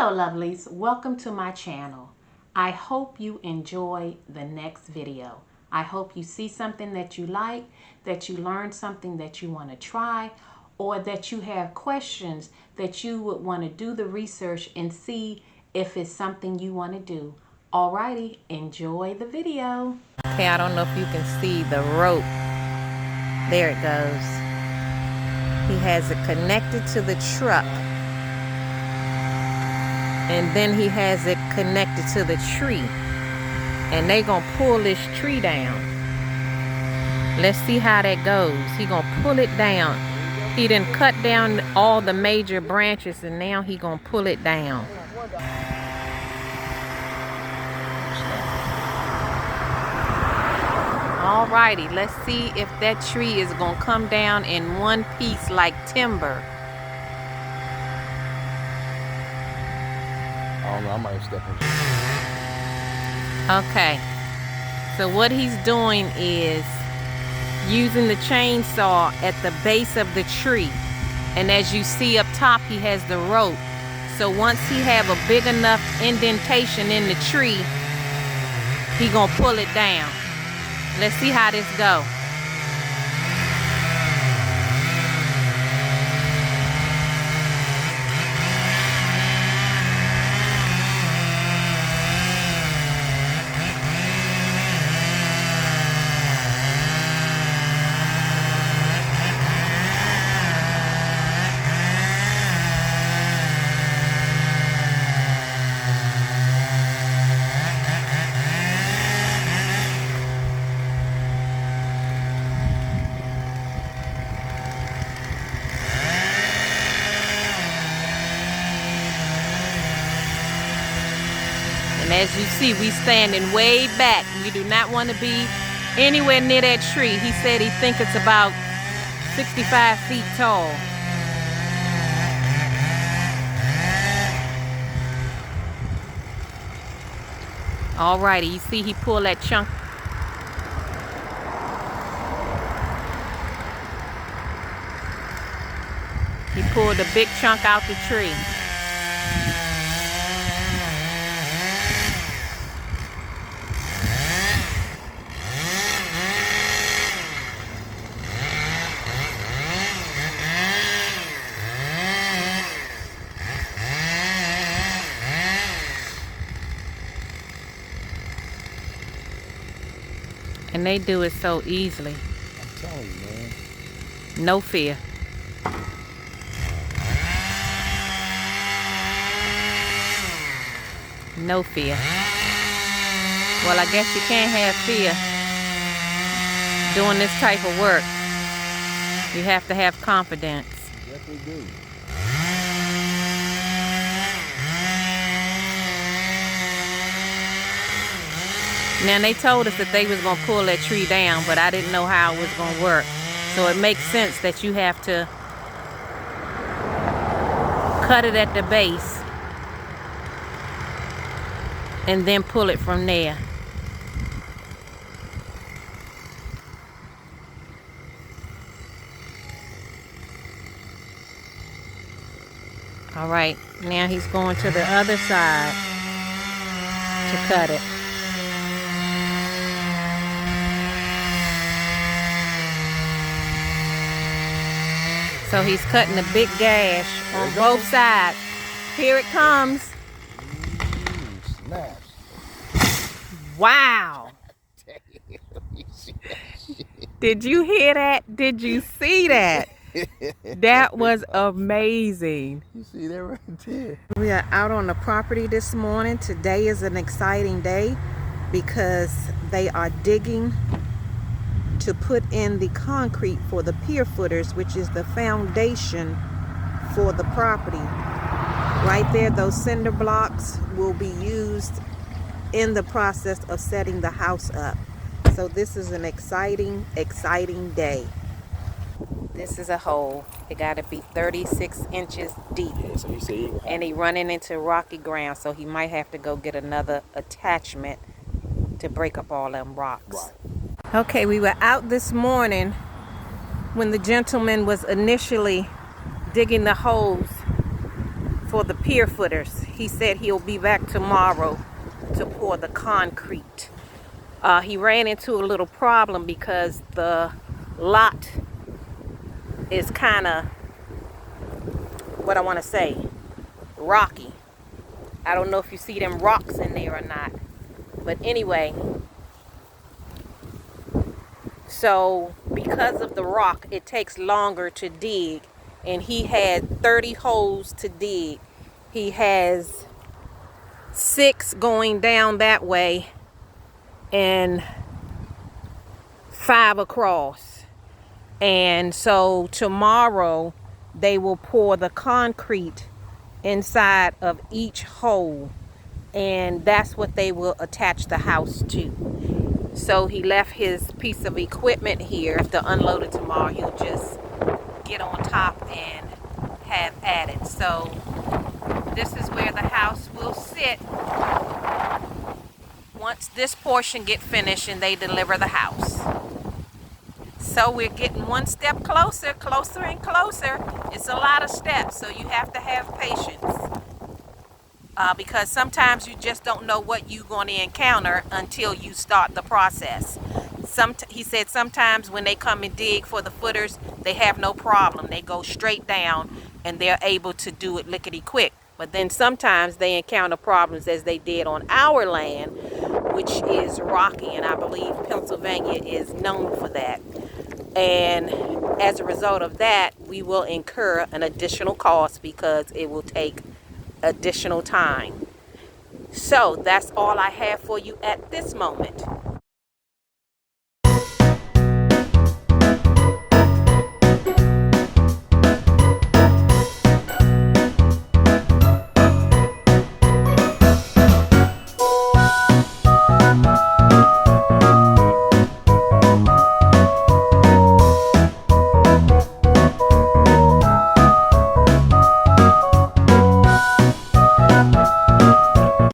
Hello lovelies, welcome to my channel. I hope you enjoy the next video. I hope you see something that you like, that you learn something that you want to try, or that you have questions that you would want to do the research and see if it's something you want to do. Alrighty, enjoy the video. Okay, I don't know if you can see the rope. There it goes. He has it connected to the truck. And then he has it connected to the tree. And they gonna pull this tree down. Let's see how that goes. He gonna pull it down. He done cut down all the major branches and now he gonna pull it down. Alrighty, let's see if that tree is gonna come down in one piece like timber. I don't know, I might step in. Okay, so what he's doing is using the chainsaw at the base of the tree. And as you see up top, he has the rope. So once he have a big enough indentation in the tree, he gonna pull it down. Let's see how this go. And as you see, we standing way back. We do not want to be anywhere near that tree. He said he thinks it's about 65 feet tall. Alrighty, you see he pulled that chunk. He pulled a big chunk out the tree. And they do it so easily. I'm telling you, man. No fear. No fear. Well, I guess you can't have fear doing this type of work. You have to have confidence. Yes, we do. Now, they told us that they was going to pull that tree down, but I didn't know how it was going to work. So it makes sense that you have to cut it at the base and then pull it from there. All right, now he's going to the other side to cut it. So he's cutting a big gash on both sides. Here it comes. Smash. Wow. Did you hear that? Did you see that? That was amazing. You see that right there? We are out on the property this morning. Today is an exciting day because they are digging to put in the concrete for the pier footers, which is the foundation for the property. Right there, those cinder blocks will be used in the process of setting the house up. So this is an exciting day. This is a hole. It got to be 36 inches deep. Yeah, so you see, and he running into rocky ground, so he might have to go get another attachment to break up all them rocks. right. Okay, we were out this morning when the gentleman was initially digging the holes for the pier footers. He said he'll be back tomorrow to pour the concrete. He ran into a little problem because the lot is kind of, what I want to say, rocky. I don't know if you see them rocks in there or not. But anyway, so because of the rock, it takes longer to dig. And he had 30 holes to dig. He has 6 going down that way and 5 across. And so tomorrow they will pour the concrete inside of each hole, and that's what they will attach the house to. So he left his piece of equipment here to unload it tomorrow. He'll just get on top and have at it. So this is where the house will sit once this portion get finished and they deliver the house. So we're getting one step closer, closer and closer. It's a lot of steps, so you have to have patience. Because sometimes you just don't know what you're going to encounter until you start the process. He said sometimes when they come and dig for the footers, they have no problem. They go straight down and they're able to do it lickety-quick. But then sometimes they encounter problems, as they did on our land, which is rocky, and I believe Pennsylvania is known for that. And as a result of that, we will incur an additional cost because it will take additional time. So that's all I have for you at this moment.